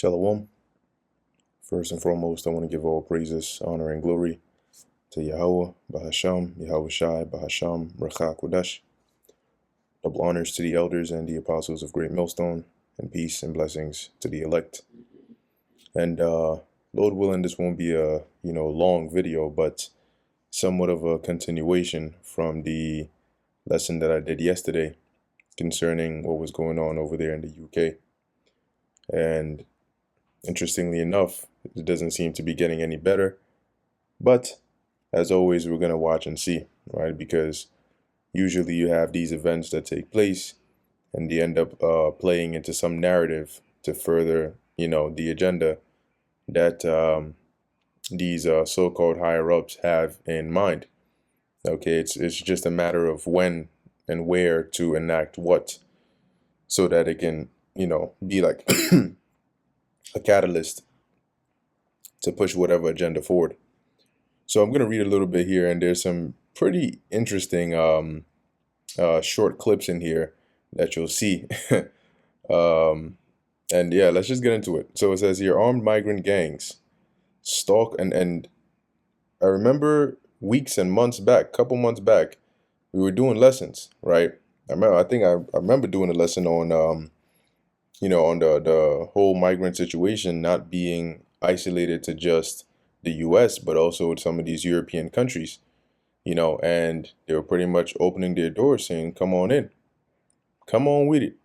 Shalom. First and foremost, I want to give all praises, honor, and glory to Yahweh, Bahasham, Yahweh Shai, Bahasham, Rachak Kodesh. Double honors to the elders and the apostles of Great Millstone, and peace and blessings to the elect. And Lord willing, this won't be a long video, but somewhat of a continuation from the lesson that I did yesterday concerning what was going on over there in the UK. And interestingly enough, it doesn't seem to be getting any better. But as always, we're going to watch and see, right? Because usually you have these events that take place and they end up playing into some narrative to further, the agenda that these so-called higher-ups have in mind. Okay, it's just a matter of when and where to enact what so that it can, be like a catalyst to push whatever agenda forward. So I'm going to read a little bit here, and there's some pretty interesting short clips in here that you'll see. And yeah, let's just get into it. So it says here, armed migrant gangs stalk, and I remember weeks and months back, couple months back, we were doing lessons, right? I remember doing a lesson on on the whole migrant situation not being isolated to just the US, but also some of these European countries, and they were pretty much opening their doors saying, come on in, come on with it.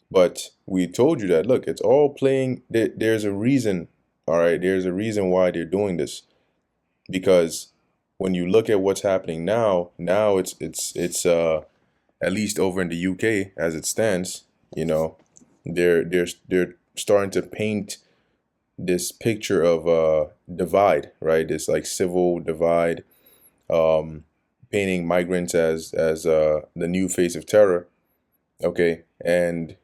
But we told you that, look, it's all playing, there's a reason, all right, there's a reason why they're doing this. Because when you look at what's happening now it's at least over in the UK as it stands, they're starting to paint this picture of divide, right? This like civil divide, painting migrants as the new face of terror. Okay, and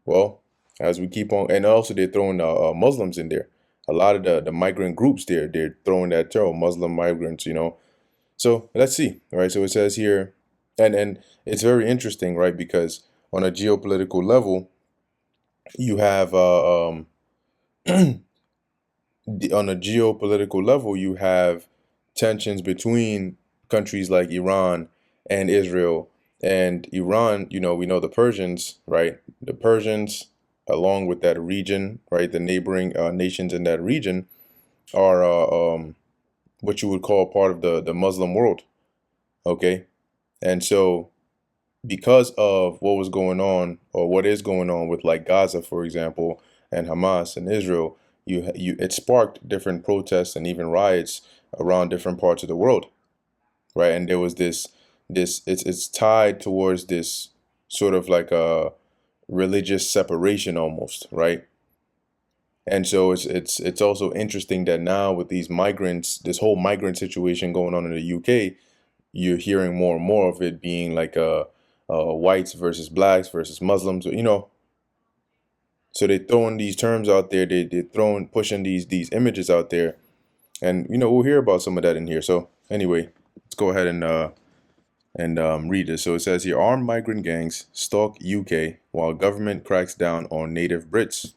well, as we keep on, and also they're throwing Muslims in there. A lot of the migrant groups they're throwing that terror, Muslim migrants, So let's see, right? So it says here, and it's very interesting, right? Because on a geopolitical level, you have on a geopolitical level, you have tensions between countries like Iran and Israel. And Iran, we know the Persians, right? The Persians, along with that region, right? The neighboring nations in that region are what you would call part of the Muslim world. Okay. And so because of what was going on, or what is going on with like Gaza, for example, and Hamas and Israel, it sparked different protests and even riots around different parts of the world, right? And there was it's tied towards this sort of like a religious separation almost, right? And so it's also interesting that now with these migrants, this whole migrant situation going on in the UK, you're hearing more and more of it being like whites versus blacks versus Muslims, So they're throwing these terms out there. They're pushing these images out there, and we'll hear about some of that in here. So anyway, let's go ahead and read this. So it says here, armed migrant gangs stalk UK while government cracks down on native Brits.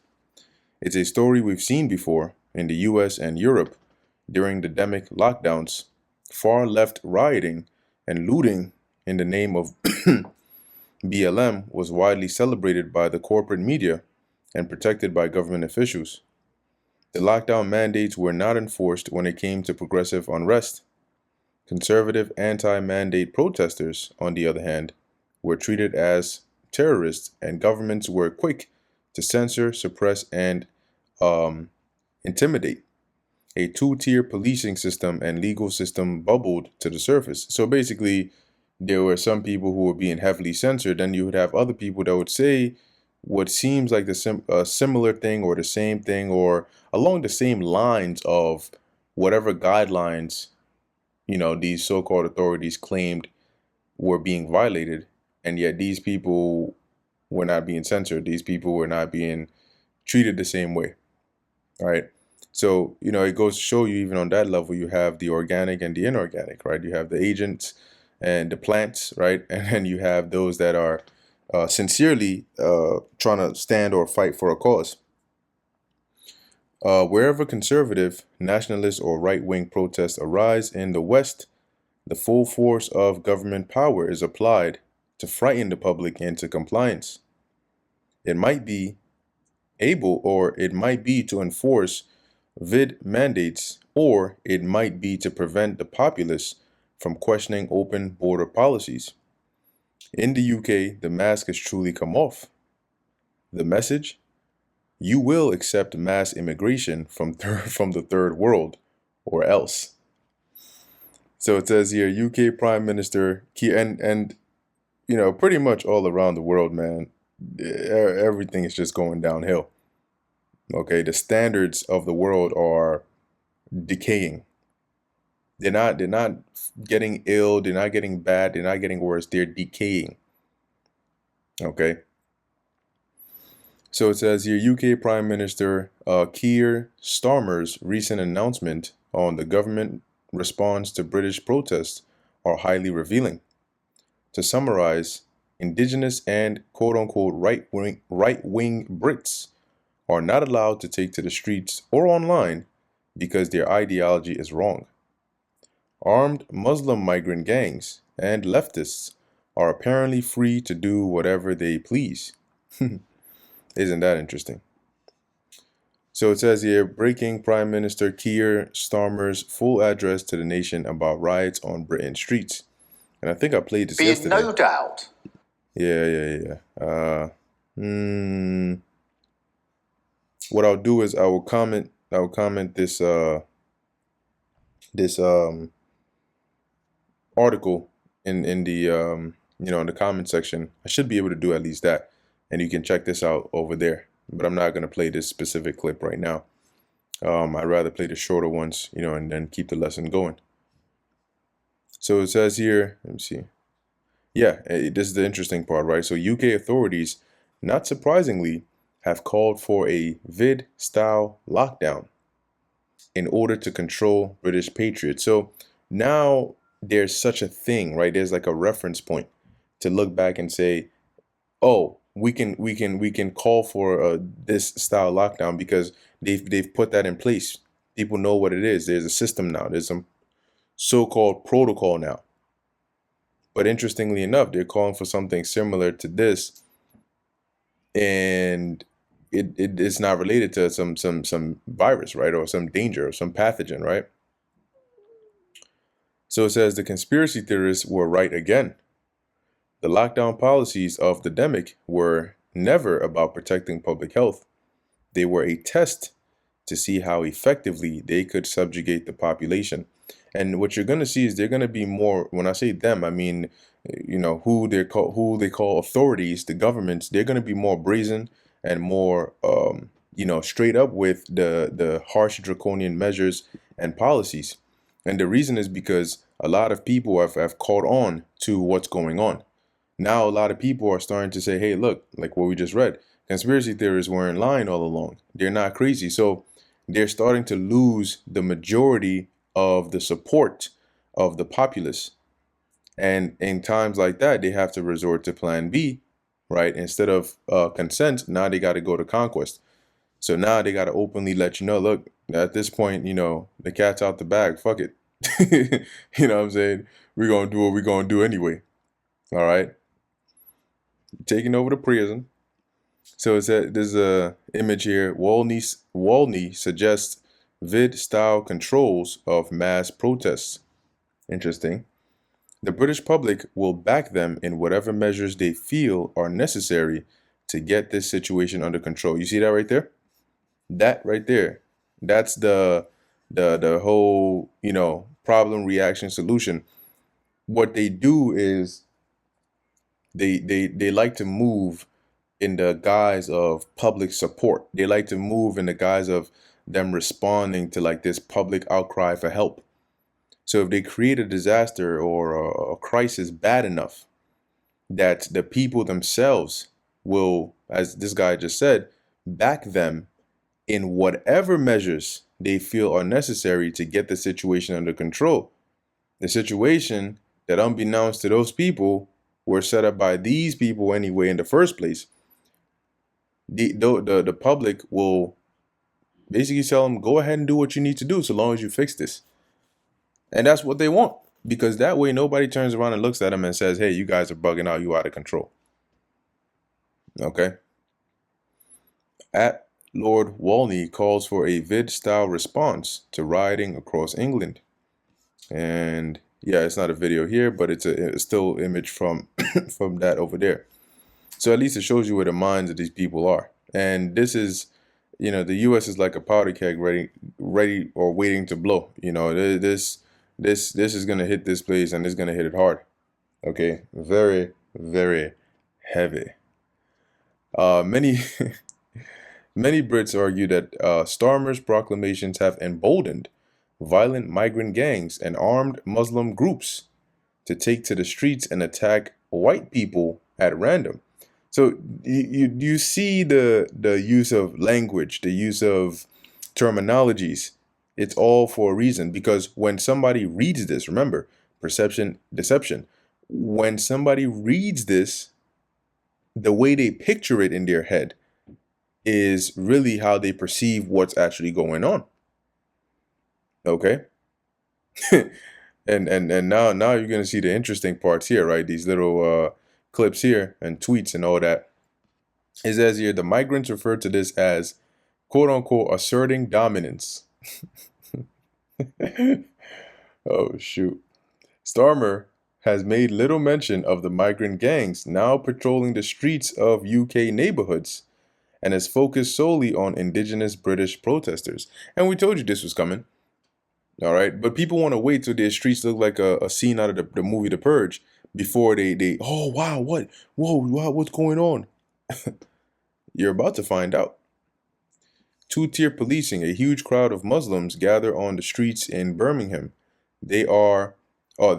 It's a story we've seen before in the US and Europe during the demic lockdowns. Far left rioting and looting in the name of BLM was widely celebrated by the corporate media and protected by government officials. The lockdown mandates were not enforced when it came to progressive unrest. Conservative anti-mandate protesters, on the other hand, were treated as terrorists, and governments were quick to censor, suppress, and intimidate. A two-tier policing system and legal system bubbled to the surface. So basically, there were some people who were being heavily censored, and you would have other people that would say what seems like the similar thing or the same thing or along the same lines of whatever guidelines, these so-called authorities claimed were being violated, and yet these people were not being censored. These people were not being treated the same way, right? So, it goes to show you, even on that level, you have the organic and the inorganic, right? You have the agents and the plants, right? And then you have those that are sincerely trying to stand or fight for a cause. Wherever conservative, nationalist, or right-wing protests arise in the West, the full force of government power is applied to frighten the public into compliance. It might be able, or it might be to enforce vid mandates, or it might be to prevent the populace from questioning open border policies. In the UK, the mask has truly come off. The message: you will accept mass immigration from from the third world, or else. So it says here, UK Prime Minister and pretty much all around the world, man, everything is just going downhill. Okay, the standards of the world are decaying. They're not getting ill, they're not getting bad, they're not getting worse, they're decaying. Okay. So it says here, UK Prime Minister Keir Starmer's recent announcement on the government response to British protests are highly revealing. To summarize, indigenous and quote-unquote right-wing Brits are not allowed to take to the streets or online because their ideology is wrong. Armed Muslim migrant gangs and leftists are apparently free to do whatever they please. Isn't that interesting? So it says here, breaking Prime Minister Keir Starmer's full address to the nation about riots on Britain streets. And I think I played this yesterday. Be in no doubt. Yeah. What I'll do is I will comment this article in the in the comment section. I should be able to do at least that, and you can check this out over there. But I'm not going to play this specific clip right now. I'd rather play the shorter ones, and then keep the lesson going. So it says here, let me see. Yeah, this is the interesting part, right? So UK authorities, not surprisingly, have called for a vid-style lockdown in order to control British patriots. So now there's such a thing, right? There's like a reference point to look back and say, oh, we can call for this style lockdown because they've put that in place. People know what it is. There's a system now. There's some so-called protocol now. But interestingly enough, they're calling for something similar to this, and it's not related to some virus, right, or some danger or some pathogen, right? So it says the conspiracy theorists were right again. The lockdown policies of the demic were never about protecting public health. They were a test to see how effectively they could subjugate the population. And what you're going to see is they're going to be more, when I say them, I mean, who they call authorities, the governments. They're going to be more brazen and more, straight up with the harsh draconian measures and policies. And the reason is because a lot of people have caught on to what's going on. Now, a lot of people are starting to say, hey, look, like what we just read, conspiracy theorists were in line all along. They're not crazy. So they're starting to lose the majority of the support of the populace. And in times like that, they have to resort to plan B, right? Instead of consent, now they got to go to conquest. So now they got to openly let you know, look, at this point, the cat's out the bag. Fuck it. You know what I'm saying? We're going to do what we're going to do anyway. All right. Taking over the prison. So it's there's a image here. Walney suggests vid-style controls of mass protests. Interesting. The British public will back them in whatever measures they feel are necessary to get this situation under control. You see that right there? That right there. That's the whole, problem, reaction, solution. What they do is they like to move in the guise of public support. They like to move in the guise of them responding to like this public outcry for help. So if they create a disaster or a crisis bad enough that the people themselves will, as this guy just said, back them in whatever measures they feel are necessary to get the situation under control. The situation that, unbeknownst to those people, were set up by these people anyway in the first place. The public will Basically tell them, go ahead and do what you need to do so long as you fix this. And that's what they want. Because that way nobody turns around and looks at them and says, hey, you guys are bugging out, you out of control. Okay. At Lord Walney calls for a vid-style response to rioting across England. And yeah, it's not a video here, but it's a still image from from that over there. So at least it shows you where the minds of these people are. And this is, the U.S. is like a powder keg, ready or waiting to blow. This is gonna hit this place, and it's gonna hit it hard. Okay, very, very heavy. Many many Brits argue that Starmer's proclamations have emboldened violent migrant gangs and armed Muslim groups to take to the streets and attack white people at random. So you see the use of language, the use of terminologies. It's all for a reason, because when somebody reads this, remember, perception, deception. When somebody reads this, the way they picture it in their head is really how they perceive what's actually going on. Okay? And now you're gonna see the interesting parts here, right? These little clips here and tweets and all that. It says here the migrants refer to this as quote unquote asserting dominance. Oh shoot. Starmer has made little mention of the migrant gangs now patrolling the streets of UK neighborhoods and has focused solely on indigenous British protesters. And we told you this was coming. All right. But people want to wait till their streets look like a scene out of the movie The Purge before they oh wow, what? Whoa, wow, what's going on? You're about to find out. Two-tier policing. A huge crowd of Muslims gather on the streets in Birmingham. They are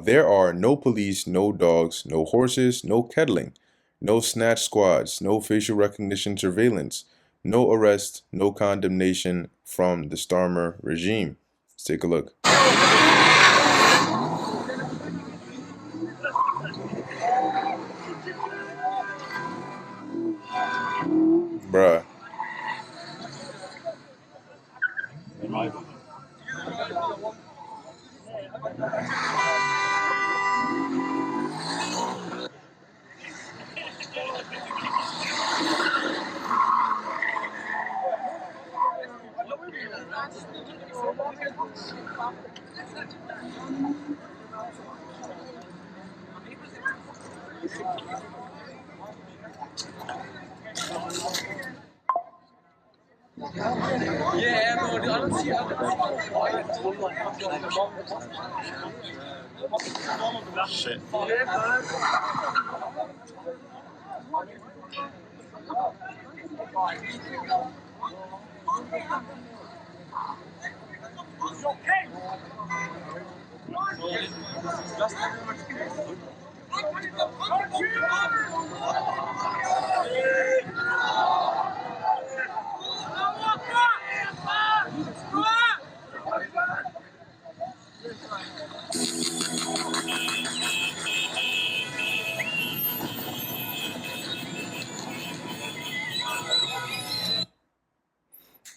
there are no police, no dogs, no horses, no kettling, no snatch squads, no facial recognition surveillance, no arrest, no condemnation from the Starmer regime. Let's take a look. Bruh. Shit.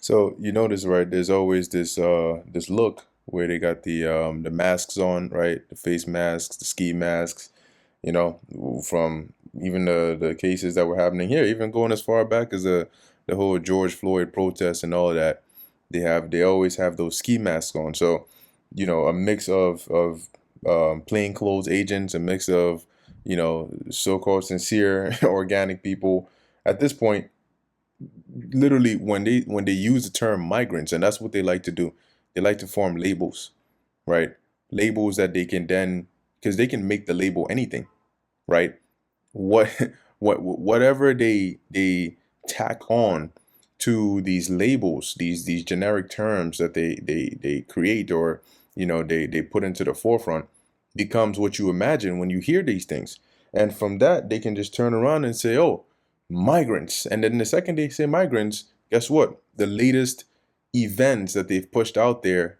So you notice, right? There's always this look where they got the masks on, right? The face masks, the ski masks. You know, from even the cases that were happening here, even going as far back as the whole George Floyd protest and all of that. They always have those ski masks on. So, a mix of plainclothes agents, a mix of so-called sincere organic people. At this point, literally when they use the term migrants, and that's what they like to do, they like to form labels, right? Labels that they can then, because they can make the label anything, right? what whatever they tack on to these labels, these generic terms that they create, or they put into the forefront, becomes what you imagine when you hear these things. And from that they can just turn around and say, oh, migrants. And then the second they say migrants, guess what? The latest events that they've pushed out there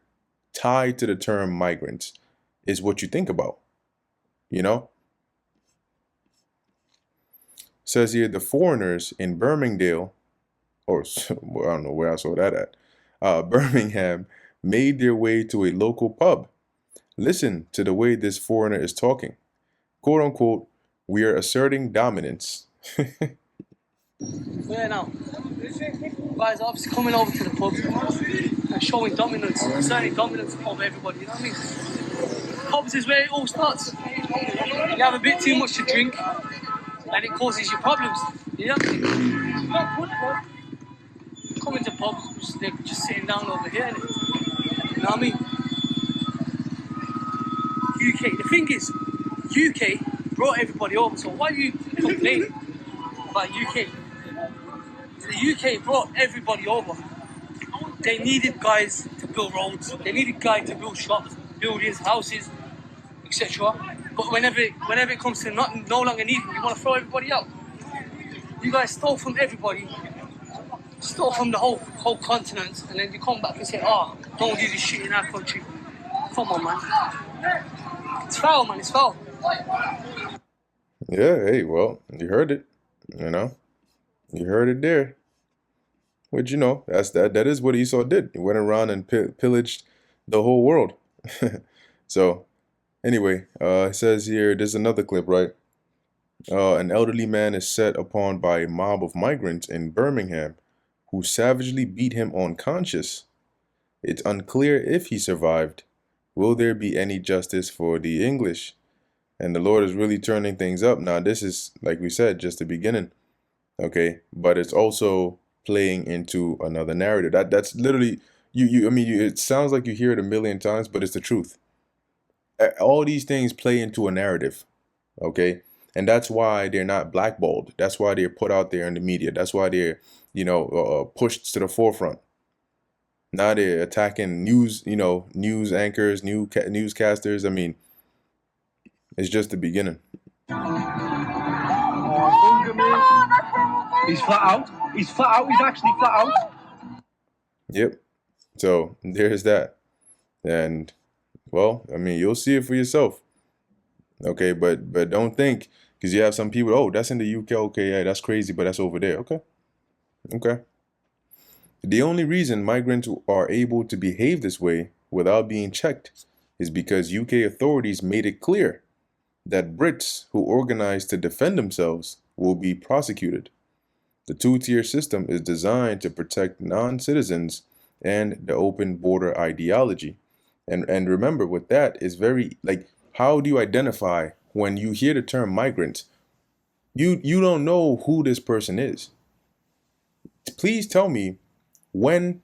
tied to the term migrants is what you think about, you know? Says here the foreigners in Birmingham, or well, I don't know where I saw that at. Birmingham made their way to a local pub. Listen to the way this foreigner is talking. Quote unquote, we are asserting dominance. Yeah, now, guys are obviously coming over to the pub and showing dominance, asserting dominance over everybody, you know what I mean? Pubs is where it all starts. You have a bit too much to drink and it causes you problems, you know what I mean? Not good, bro. Coming to pubs, they're just sitting down over here, you know what I mean? UK, the thing is, UK brought everybody over, so why do you complain about UK? The UK brought everybody over. They needed guys to build roads. They needed guys to build shops, buildings, houses, etc. But whenever it comes to no longer needing, you want to throw everybody out. You guys stole from everybody, stole from the whole continent, and then you come back and say, "Oh, don't do this shit in our country." Come on, man. It's foul, man. It's foul. Yeah, hey, well, you heard it. You know, you heard it there. Which that is what Esau did. He went around and pillaged the whole world. So anyway, it says here, there's another clip, right? An elderly man is set upon by a mob of migrants in Birmingham who savagely beat him unconscious. It's unclear if he survived. Will there be any justice for the English? And the Lord is really turning things up. Now, this is, like we said, just the beginning. Okay, but it's also playing into another narrative. That's literally it sounds like you hear it a million times, but it's the truth. All these things play into a narrative. Okay, and that's why they're not blackballed. That's why they're put out there in the media. That's why they're pushed to the forefront. Now they're attacking news anchors, newscasters. I mean, it's just the beginning. He's flat out. He's flat out. He's actually flat out. Yep. So there's that. And well, I mean, you'll see it for yourself. Okay, but don't think because you have some people, oh, that's in the UK. Okay, yeah, that's crazy, but that's over there. Okay. Okay. The only reason migrants are able to behave this way without being checked is because UK authorities made it clear that Brits who organize to defend themselves will be prosecuted. The two-tier system is designed to protect non-citizens and the open border ideology. And remember, with that is very like, how do you identify when you hear the term migrant? You don't know who this person is. Please tell me when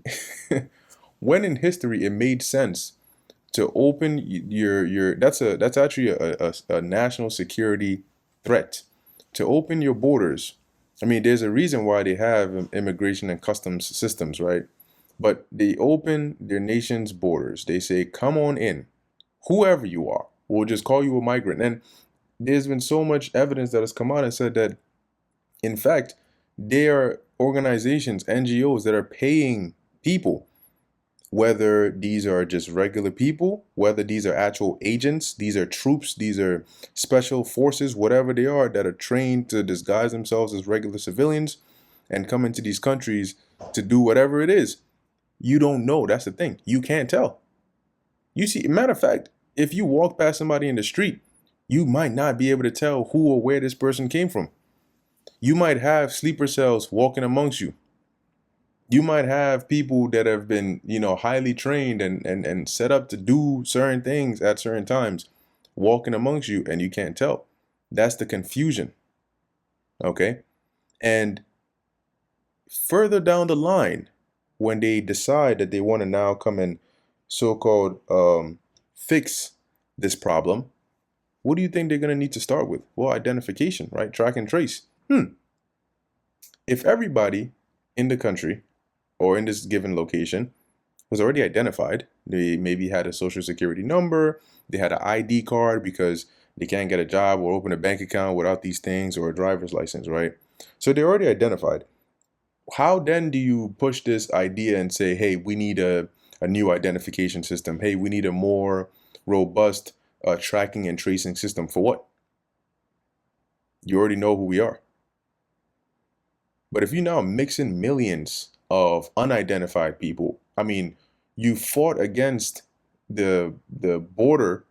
when in history it made sense to open your that's actually a national security threat to open your borders. I mean, there's a reason why they have immigration and customs systems, right? But they open their nation's borders. They say, come on in, whoever you are. We'll just call you a migrant. And there's been so much evidence that has come out and said that, in fact, there are organizations, NGOs that are paying people, whether these are just regular people, whether these are actual agents, these are troops, these are special forces, whatever they are, that are trained to disguise themselves as regular civilians and come into these countries to do whatever it is. You don't know. That's the thing. You can't tell. You see, matter of fact, if you walk past somebody in the street, you might not be able to tell who or where this person came from. You might have sleeper cells walking amongst you. You might have people that have been, highly trained and set up to do certain things at certain times walking amongst you, and you can't tell. That's the confusion. Okay? And further down the line, when they decide that they want to now come and so-called fix this problem, what do you think they're going to need to start with? Well, identification, right? Track and trace. If everybody in the country or in this given location was already identified, they maybe had a social security number, they had an ID card because they can't get a job or open a bank account without these things, or a driver's license, right? So they're already identified. How then do you push this idea and say, hey, we need a new identification system? Hey, we need a more robust tracking and tracing system. For what? You already know who we are. But if you now mix in millions of unidentified people I mean, you fought against the border,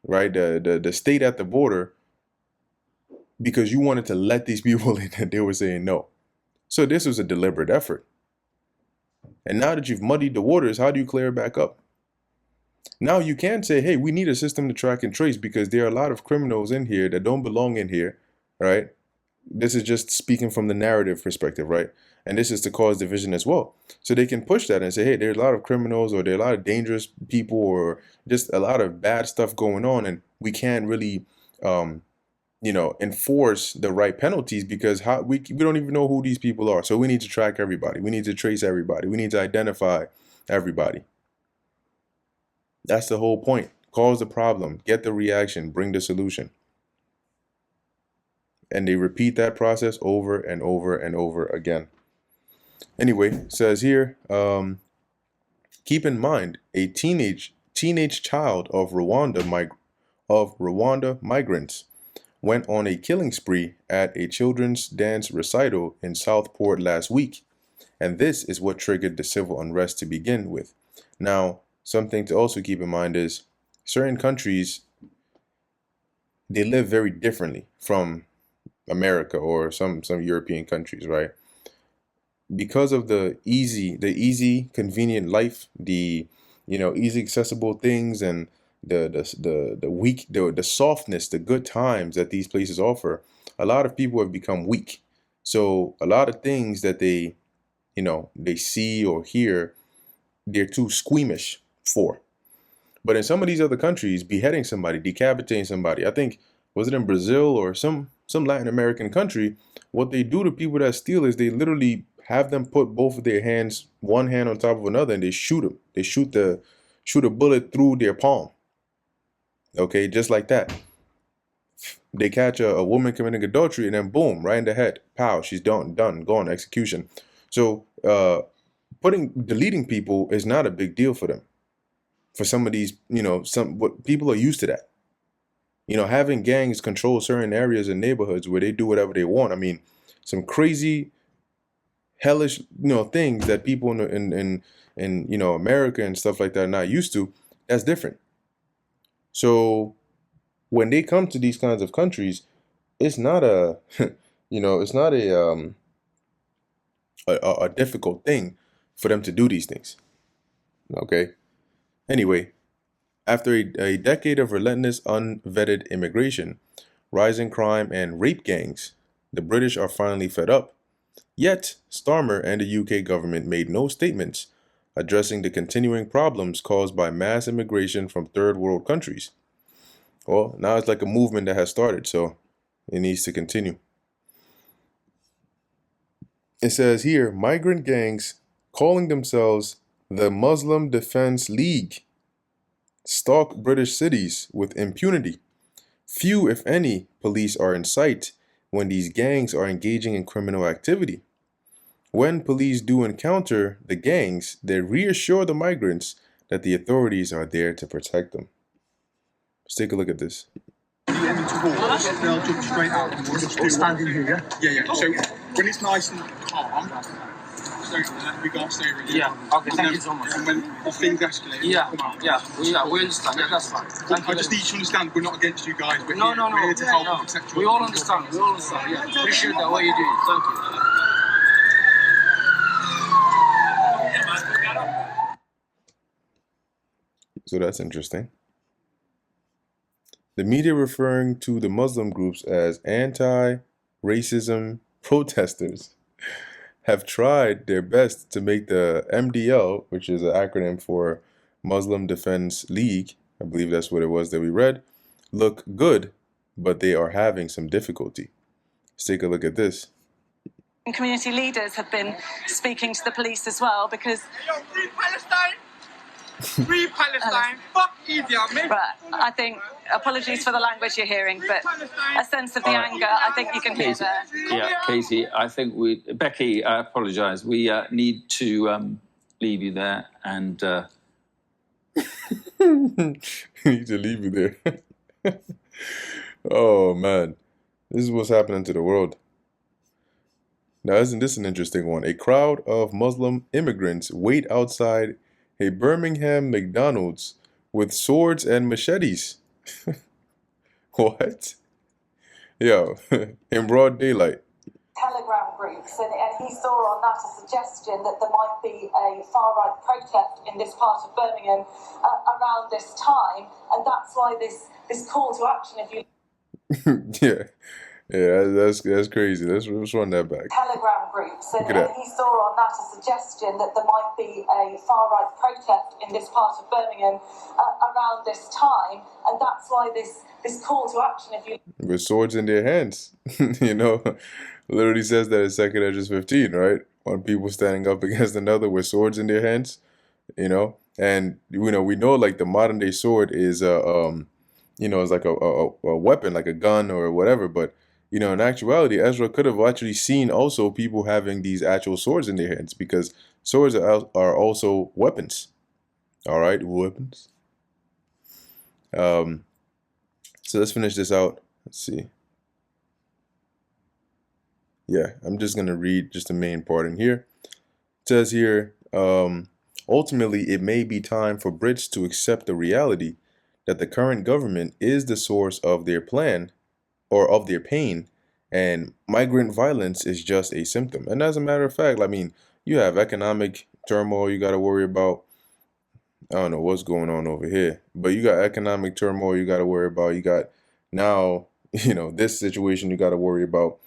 right? The state at the border because you wanted to let these people in and they were saying no. So this was a deliberate effort. And now that you've muddied the waters, how do you clear it back up? Now you can say, hey, we need a system to track and trace because there are a lot of criminals in here that don't belong in here, right? This is just speaking from the narrative perspective, right? And this is to cause division as well. So they can push that and say, hey, there's a lot of criminals or there are a lot of dangerous people or just a lot of bad stuff going on. And we can't really, enforce the right penalties because we don't even know who these people are. So we need to track everybody. We need to trace everybody. We need to identify everybody. That's the whole point. Cause the problem, get the reaction, bring the solution. And they repeat that process over and over and over again. Anyway, says here, keep in mind a teenage child of Rwanda migrants went on a killing spree at a children's dance recital in Southport last week, and this is what triggered the civil unrest to begin with. Now, something to also keep in mind is certain countries, they live very differently from America or some European countries, right? Because of the easy, convenient life, the easy accessible things, and the softness, the good times that these places offer, a lot of people have become weak. So a lot of things that they see or hear, they're too squeamish for. But in some of these other countries, beheading somebody, decapitating somebody, I think, was it in Brazil or some Latin American country, what they do to people that steal is they literally have them put both of their hands, one hand on top of another, and they shoot them. They shoot a bullet through their palm. Okay, just like that. They catch a woman committing adultery, and then boom, right in the head. Pow, she's done, gone, execution. So deleting people is not a big deal for them. For some of these, what people are used to that. Having gangs control certain areas and neighborhoods where they do whatever they want. I mean, some crazy, hellish, things that people in America and stuff like that are not used to. That's different. So when they come to these kinds of countries, it's not a, it's not a difficult thing for them to do these things. Okay. Anyway, after a decade of relentless, unvetted immigration, rising crime, and rape gangs, the British are finally fed up. Yet, Starmer and the UK government made no statements addressing the continuing problems caused by mass immigration from third world countries. Well, now it's like a movement that has started, so it needs to continue. It says here, migrant gangs calling themselves the Muslim Defense League stalk British cities with impunity. Few, if any, police are in sight when these gangs are engaging in criminal activity. When police do encounter the gangs, they reassure the migrants that the authorities are there to protect them. Let's take a look at this. They'll jump straight out and we'll just do standing here, yeah? Yeah. So when it's nice and calm, we go stay over here. Yeah, okay, thank you so much. And when the things escalate, Yeah, come out. we understand. Yeah, that's fine. I just need you to understand we're not against you guys. We're No, here to help and protect you. We all understand. Yeah, appreciate that what you're doing. Thank you. So that's interesting. The media referring to the Muslim groups as anti-racism protesters have tried their best to make the MDL, which is an acronym for Muslim Defense League, I believe that's what it was that we read, look good, but they are having some difficulty. Let's take a look at this. Community leaders have been speaking to the police as well because... Free Palestine! Free Palestine! Fuck Idi Amin! But I think, apologies for the language you're hearing, but a sense of the anger, I think you can hear there. Yeah, Katie, I think Becky, I apologise. We need to leave you there and... need to leave you there. Oh, man. This is what's happening to the world. Now, isn't this an interesting one? A crowd of Muslim immigrants wait outside a Birmingham McDonald's with swords and machetes. What? Yo, in broad daylight. Telegram groups, and he saw on that a suggestion that there might be a far-right protest in this part of Birmingham around this time, and that's why this call to action, if you Yeah, yeah, that's crazy. Let's run that back. Telegram groups, and Look at that. he saw on that a suggestion that there might be a far-right protest in this part of Birmingham around this time, and that's why this call to action, if you With swords in their hands, you know, literally says that in 2nd Edges 15, right? One people standing up against another with swords in their hands, you know, and we know like the modern day sword is is like a weapon, like a gun or whatever, but in actuality, Ezra could have actually seen also people having these actual swords in their hands because swords are also weapons. All right, weapons. Um, so let's finish this out. Let's see. Yeah, I'm just gonna read just the main part in here. It says here, ultimately, it may be time for Brits to accept the reality that the current government is the source of their plan or of their pain, and migrant violence is just a symptom. And as a matter of fact, I mean, you have economic turmoil you got to worry about. I don't know what's going on over here, but you got economic turmoil you got to worry about. You got now, this situation you got to worry about.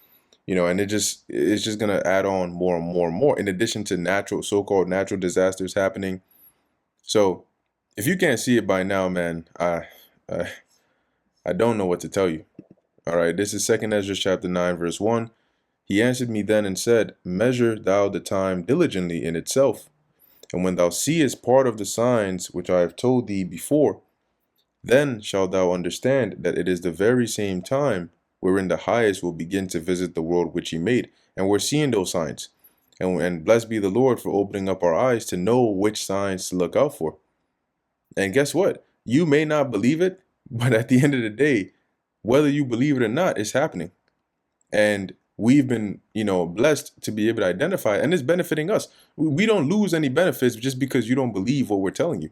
And it's just gonna add on more and more and more. In addition to so-called natural disasters happening. So, if you can't see it by now, man, I don't know what to tell you. All right, this is 2nd Ezra chapter 9, verse 1. He answered me then and said, measure thou the time diligently in itself, and when thou seest part of the signs which I have told thee before, then shalt thou understand that it is the very same time wherein the highest will begin to visit the world which he made. And we're seeing those signs. And blessed be the Lord for opening up our eyes to know which signs to look out for. And guess what? You may not believe it, but at the end of the day, whether you believe it or not, it's happening. And we've been, blessed to be able to identify, and it's benefiting us. We don't lose any benefits just because you don't believe what we're telling you.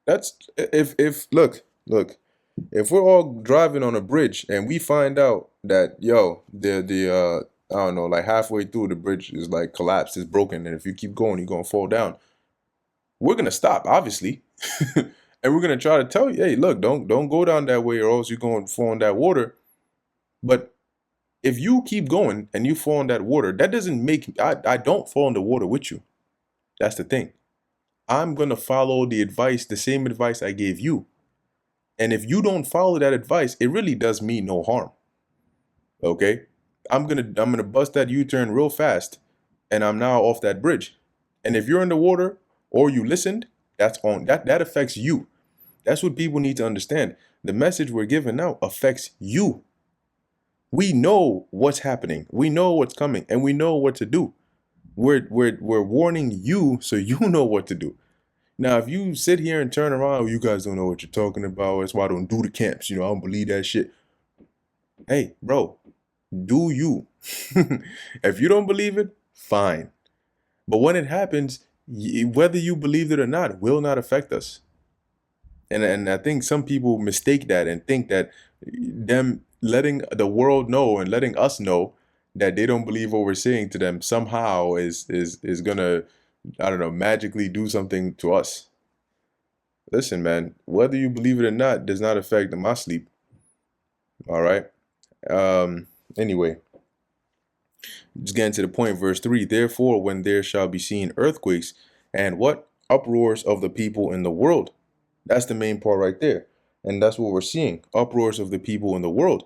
That's if look, if we're all driving on a bridge and we find out that the I don't know, like halfway through the bridge is like collapsed, it's broken, and if you keep going, you're gonna fall down. We're gonna stop, obviously. And we're gonna try to tell you, hey, look, don't go down that way or else you're gonna fall in that water. But if you keep going and you fall in that water, that doesn't make I don't fall in the water with you. That's the thing. I'm gonna follow the same advice I gave you. And if you don't follow that advice, it really does me no harm. Okay? I'm gonna bust that U-turn real fast, and I'm now off that bridge. And if you're in the water or you listened, that affects you. That's what people need to understand. The message we're giving now affects you. We know what's happening. We know what's coming, and we know what to do. We're warning you so you know what to do. Now, if you sit here and turn around, you guys don't know what you're talking about. That's why I don't do the camps. I don't believe that shit. Hey, bro, do you? If you don't believe it, fine. But when it happens, whether you believe it or not will not affect us. And I think some people mistake that and think that them letting the world know and letting us know that they don't believe what we're saying to them somehow is gonna, I don't know, magically do something to us. Listen, man, whether you believe it or not does not affect my sleep. All right. Anyway, just getting to the point, verse 3. Therefore, when there shall be seen earthquakes and what? Uproars of the people in the world. That's the main part right there. And that's what we're seeing. Uproars of the people in the world.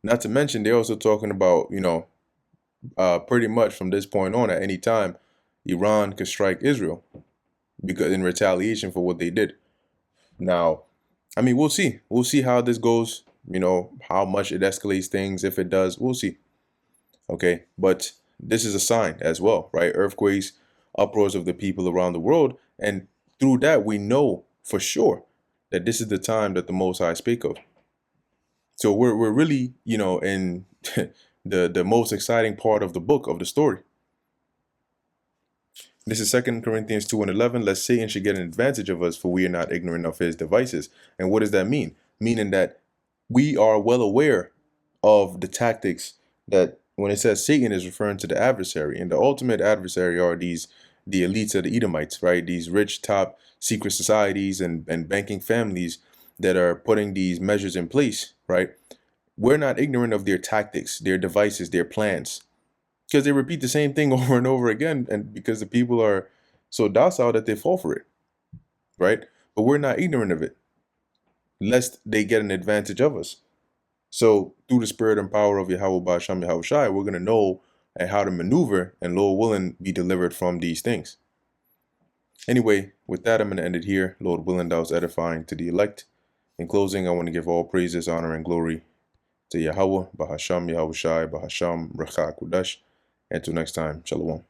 Not to mention, they're also talking about, pretty much from this point on, at any time, Iran could strike Israel because in retaliation for what they did. Now, I mean, we'll see. We'll see how this goes, how much it escalates things. If it does, we'll see. Okay, but this is a sign as well, right? Earthquakes, uproars of the people around the world. And through that, we know for sure that this is the time that the Most High spake of. So we're really, in the most exciting part of the book, of the story. This is 2 Corinthians 2 and 11. Lest Satan should get an advantage of us, for we are not ignorant of his devices. And what does that mean? Meaning that we are well aware of the tactics that, when it says Satan, is referring to the adversary. And the ultimate adversary are the elites of the Edomites, right? These rich top secret societies and banking families that are putting these measures in place, right? We're not ignorant of their tactics, their devices, their plans, because they repeat the same thing over and over again, and because the people are so docile that they fall for it, right? But we're not ignorant of it, lest they get an advantage of us. So through the spirit and power of Yahweh Ba'asham Yahweh Shai, we're going to know and how to maneuver and, Lord willing, be delivered from these things. Anyway, with that, I'm going to end it here. Lord willing, that was edifying to the elect. In closing, I want to give all praises, honor, and glory to Yahweh Ba'asham Yahweh Shai Ba'asham Recha Kudash. Until next time, Shalom.